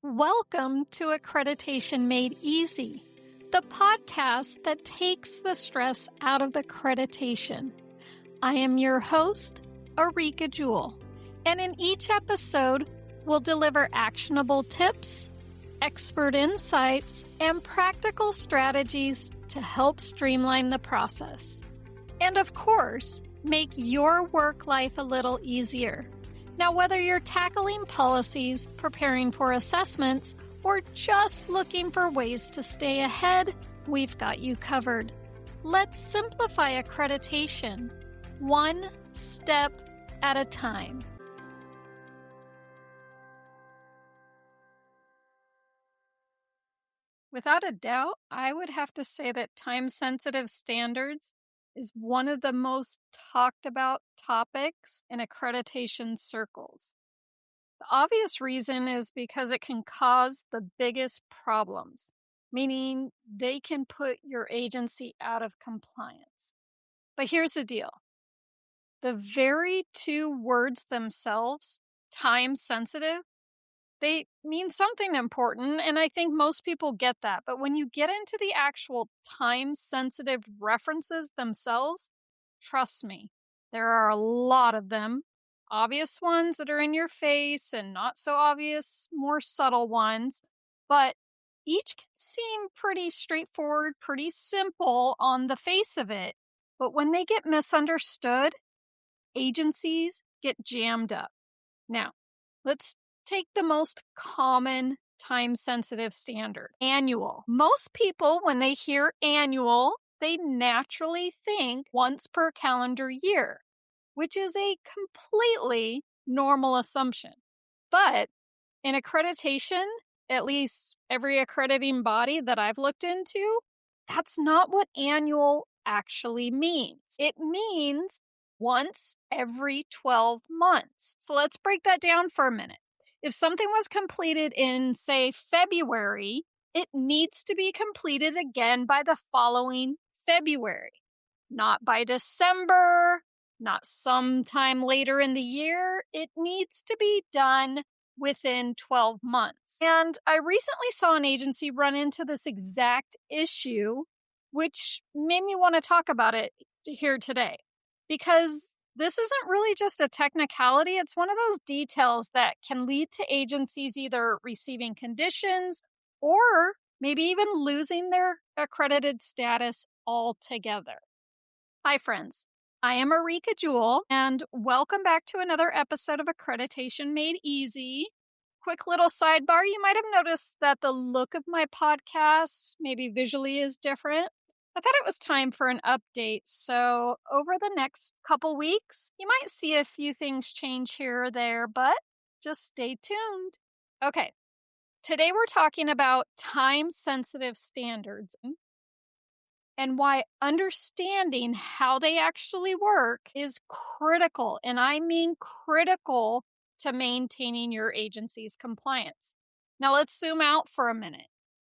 Welcome to Accreditation Made Easy, the podcast that takes the stress out of accreditation. I am your host, Areaka Jewell, and in each episode, we'll deliver actionable tips, expert insights, and practical strategies to help streamline the process. And of course, make your work life a little easier. Now, whether you're tackling policies, preparing for assessments, or just looking for ways to stay ahead, we've got you covered. Let's simplify accreditation, one step at a time. Without a doubt, I would have to say that time-sensitive standards is one of the most talked about topics in accreditation circles. The obvious reason is because it can cause the biggest problems, meaning they can put your agency out of compliance. But here's the deal. The very two words themselves, time-sensitive, they mean something important, and I think most people get that. But when you get into the actual time-sensitive references themselves, trust me, there are a lot of them. Obvious ones that are in your face and not so obvious, more subtle ones. But each can seem pretty straightforward, pretty simple on the face of it. But when they get misunderstood, agencies get jammed up. Now, let's take the most common time-sensitive standard, annual. Most people, when they hear annual, they naturally think once per calendar year, which is a completely normal assumption. But in accreditation, at least every accrediting body that I've looked into, that's not what annual actually means. It means once every 12 months. So let's break that down for a minute. If something was completed in, say, February, it needs to be completed again by the following February. Not by December, not sometime later in the year. It needs to be done within 12 months. And I recently saw an agency run into this exact issue, which made me want to talk about it here today. Because this isn't really just a technicality. It's one of those details that can lead to agencies either receiving conditions or maybe even losing their accredited status altogether. Hi, friends. I am Areaka Jewell, and welcome back to another episode of Accreditation Made Easy. Quick little sidebar, you might have noticed that the look of my podcast, maybe visually, is different. I thought it was time for an update, so over the next couple weeks, you might see a few things change here or there, but just stay tuned. Okay, today we're talking about time-sensitive standards and why understanding how they actually work is critical, and I mean critical, to maintaining your agency's compliance. Now let's zoom out for a minute.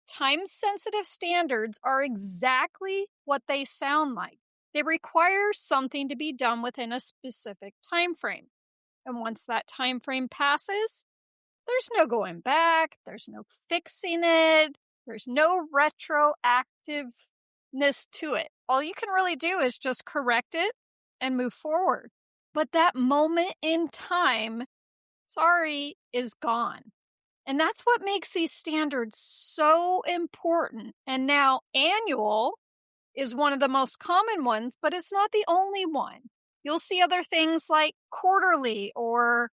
Time-sensitive standards are exactly what they sound like. They require something to be done within a specific time frame. And once that time frame passes, there's no going back, there's no fixing it, there's no retroactiveness to it. All you can really do is just correct it and move forward. But that moment in time, is gone. And that's what makes these standards so important. And now annual is one of the most common ones, but it's not the only one. You'll see other things like quarterly or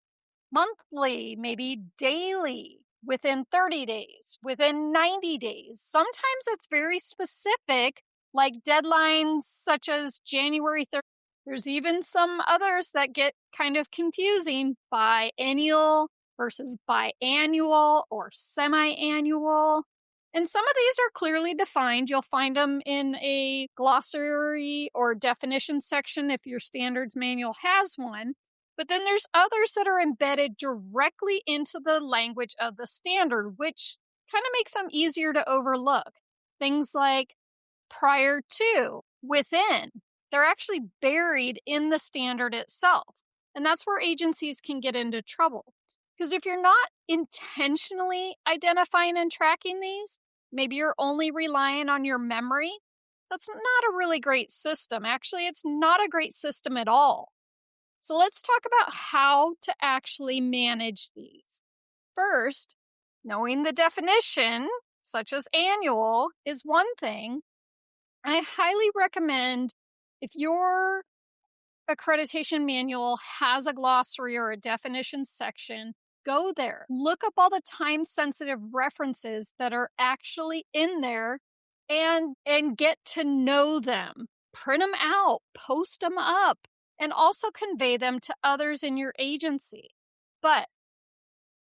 monthly, maybe daily, within 30 days, within 90 days. Sometimes it's very specific, like deadlines such as January 3rd. There's even some others that get kind of confusing, biennial versus biannual or semi-annual. And some of these are clearly defined. You'll find them in a glossary or definition section if your standards manual has one. But then there's others that are embedded directly into the language of the standard, which kind of makes them easier to overlook. Things like prior to, within. They're actually buried in the standard itself. And that's where agencies can get into trouble. Because if you're not intentionally identifying and tracking these, maybe you're only relying on your memory. That's not a really great system. Actually, it's not a great system at all. So let's talk about how to actually manage these. First, knowing the definition, such as annual, is one thing. I highly recommend if your accreditation manual has a glossary or a definition section, go there. Look up all the time sensitive references that are actually in there and get to know them. Print them out, post them up, and also convey them to others in your agency. But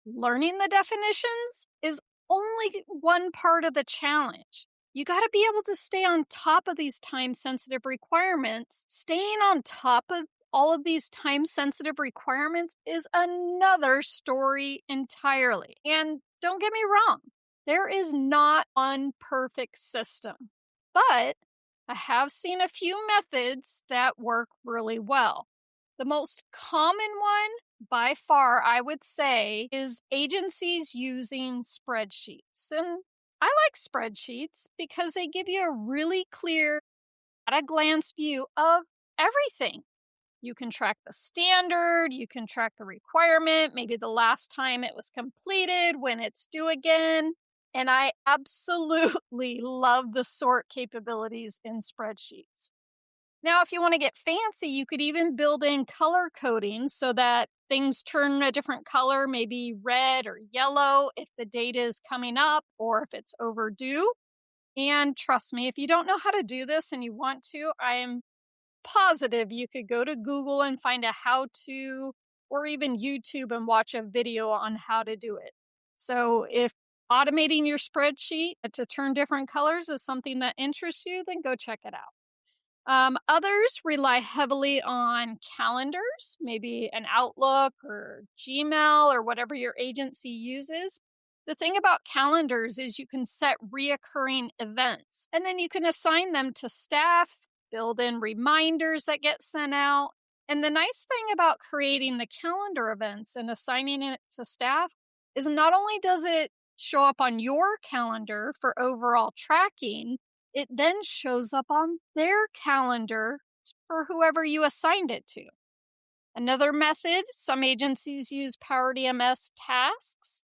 learning the definitions is only one part of the challenge. You got to be able to stay on top of these time sensitive requirements. Staying on top of all of these time sensitive requirements is another story entirely. And don't get me wrong, there is not one perfect system, but I have seen a few methods that work really well. The most common one by far, I would say, is agencies using spreadsheets. And I like spreadsheets because they give you a really clear, at a glance view of everything. You can track the standard, you can track the requirement, maybe the last time it was completed, when it's due again. And I absolutely love the sort capabilities in spreadsheets. Now, if you want to get fancy, you could even build in color coding so that things turn a different color, maybe red or yellow if the date is coming up or if it's overdue. And trust me, if you don't know how to do this and you want to, I am positive you could go to Google and find a how to, or even YouTube and watch a video on how to do it. So if automating your spreadsheet to turn different colors is something that interests you, then go check it out. Others rely heavily on calendars, maybe an Outlook or Gmail or whatever your agency uses. The thing about calendars is you can set reoccurring events, and then you can assign them to staff, build in reminders that get sent out. And the nice thing about creating the calendar events and assigning it to staff is not only does it show up on your calendar for overall tracking, it then shows up on their calendar for whoever you assigned it to. Another method, some agencies use PowerDMS tasks.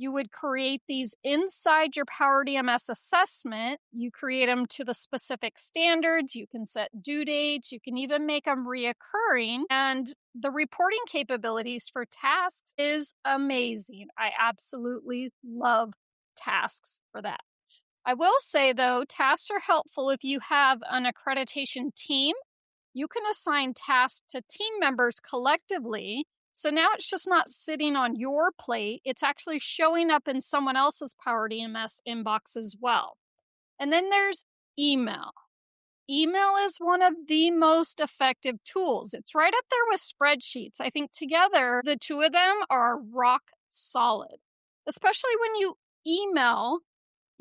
You would create these inside your PowerDMS assessment. You create them to the specific standards. You can set due dates. You can even make them reoccurring. And the reporting capabilities for tasks is amazing. I absolutely love tasks for that. I will say, though, tasks are helpful if you have an accreditation team. You can assign tasks to team members collectively. So now it's just not sitting on your plate. It's actually showing up in someone else's PowerDMS inbox as well. And then there's email. Email is one of the most effective tools. It's right up there with spreadsheets. I think together, the two of them are rock solid, especially when you email.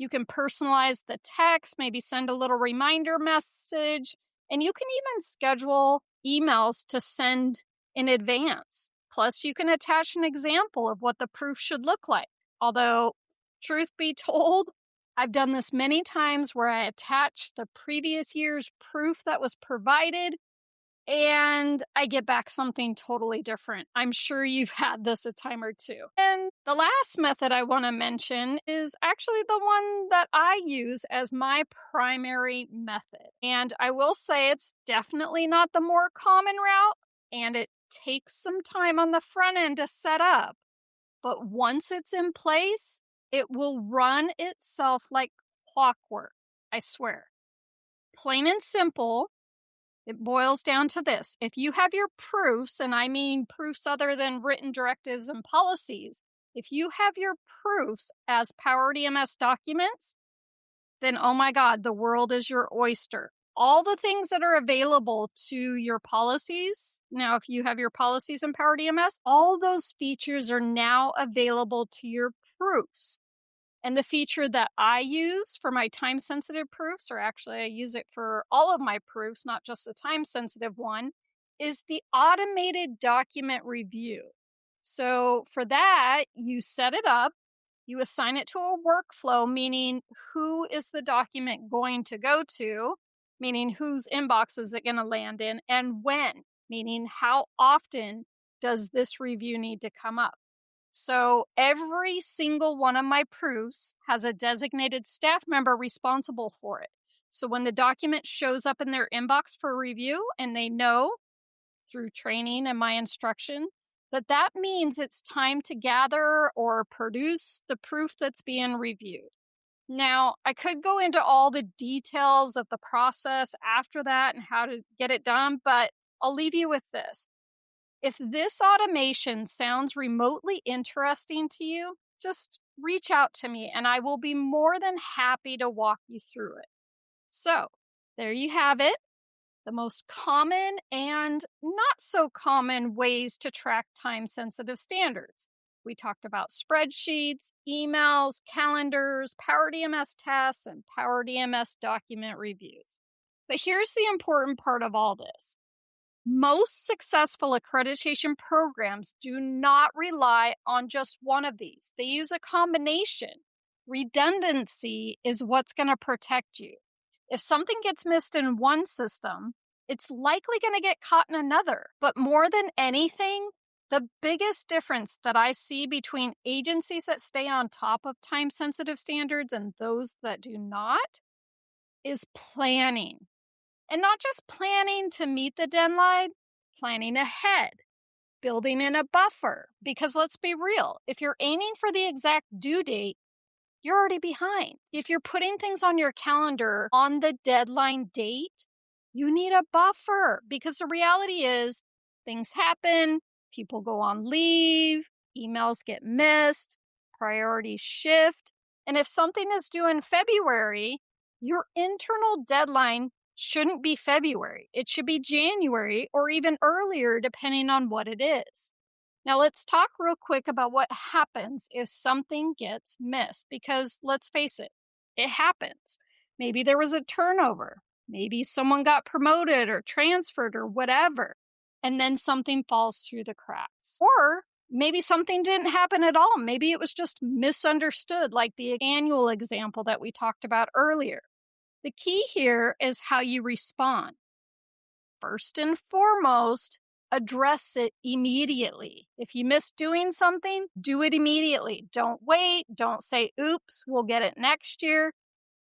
You can personalize the text, maybe send a little reminder message, and you can even schedule emails to send in advance. Plus, you can attach an example of what the proof should look like. Although, truth be told, I've done this many times where I attach the previous year's proof that was provided and I get back something totally different. I'm sure you've had this a time or two. And the last method I want to mention is actually the one that I use as my primary method. And I will say it's definitely not the more common route, and it takes some time on the front end to set up. But once it's in place, it will run itself like clockwork, I swear. Plain and simple. It boils down to this. If you have your proofs, and I mean proofs other than written directives and policies, if you have your proofs as PowerDMS documents, then oh my God, the world is your oyster. All the things that are available to your policies, now if you have your policies in PowerDMS, all those features are now available to your proofs. And the feature that I use for my time-sensitive proofs, or actually I use it for all of my proofs, not just the time-sensitive one, is the automated document review. So for that, you set it up, you assign it to a workflow, meaning who is the document going to go to, meaning whose inbox is it going to land in, and when, meaning how often does this review need to come up. So every single one of my proofs has a designated staff member responsible for it. So when the document shows up in their inbox for review and they know through training and my instruction that means it's time to gather or produce the proof that's being reviewed. Now, I could go into all the details of the process after that and how to get it done, but I'll leave you with this. If this automation sounds remotely interesting to you, just reach out to me and I will be more than happy to walk you through it. So, there you have it. The most common and not so common ways to track time-sensitive standards. We talked about spreadsheets, emails, calendars, PowerDMS tests, and PowerDMS document reviews. But here's the important part of all this. Most successful accreditation programs do not rely on just one of these. They use a combination. Redundancy is what's going to protect you. If something gets missed in one system, it's likely going to get caught in another. But more than anything, the biggest difference that I see between agencies that stay on top of time-sensitive standards and those that do not is planning. And not just planning to meet the deadline, planning ahead, building in a buffer. Because let's be real, if you're aiming for the exact due date, you're already behind. If you're putting things on your calendar on the deadline date, you need a buffer because the reality is things happen, people go on leave, emails get missed, priorities shift. And if something is due in February, your internal deadline shouldn't be February. It should be January or even earlier, depending on what it is. Now, let's talk real quick about what happens if something gets missed, because let's face it, it happens. Maybe there was a turnover. Maybe someone got promoted or transferred or whatever, and then something falls through the cracks. Or maybe something didn't happen at all. Maybe it was just misunderstood, like the annual example that we talked about earlier. The key here is how you respond. First and foremost, address it immediately. If you miss doing something, do it immediately. Don't wait. Don't say, oops, we'll get it next year.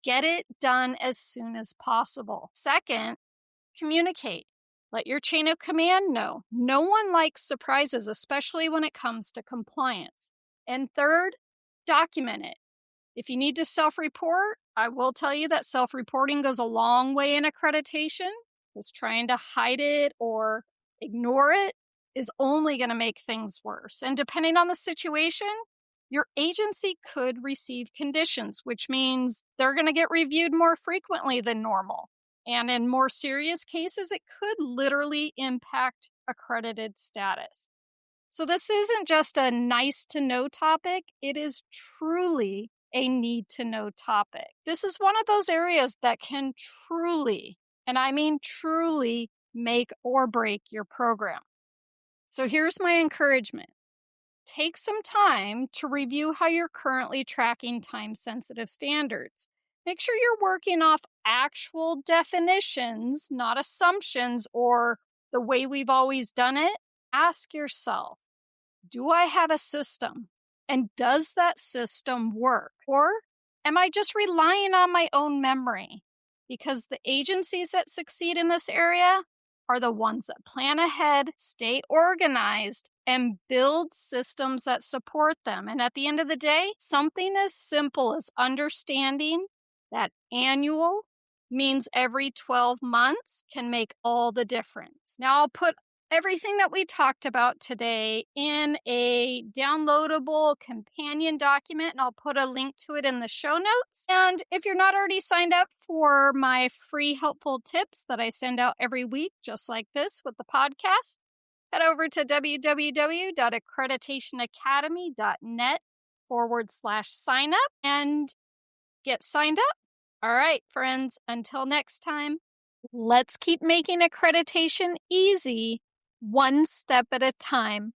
Get it done as soon as possible. Second, communicate. Let your chain of command know. No one likes surprises, especially when it comes to compliance. And third, document it. If you need to self-report, I will tell you that self-reporting goes a long way in accreditation, because trying to hide it or ignore it is only going to make things worse. And depending on the situation, your agency could receive conditions, which means they're going to get reviewed more frequently than normal. And in more serious cases, it could literally impact accredited status. So this isn't just a nice to know topic, it is truly a need to know topic. This is one of those areas that can truly, and I mean truly, make or break your program. So here's my encouragement. Take some time to review how you're currently tracking time-sensitive standards. Make sure you're working off actual definitions, not assumptions or the way we've always done it. Ask yourself, do I have a system? And does that system work? Or am I just relying on my own memory? Because the agencies that succeed in this area are the ones that plan ahead, stay organized, and build systems that support them. And at the end of the day, something as simple as understanding that annual means every 12 months can make all the difference. Now, I'll put everything that we talked about today in a downloadable companion document, and I'll put a link to it in the show notes. And if you're not already signed up for my free helpful tips that I send out every week, just like this with the podcast, head over to www.accreditationacademy.net/sign up and get signed up. All right, friends, until next time, let's keep making accreditation easy, one step at a time.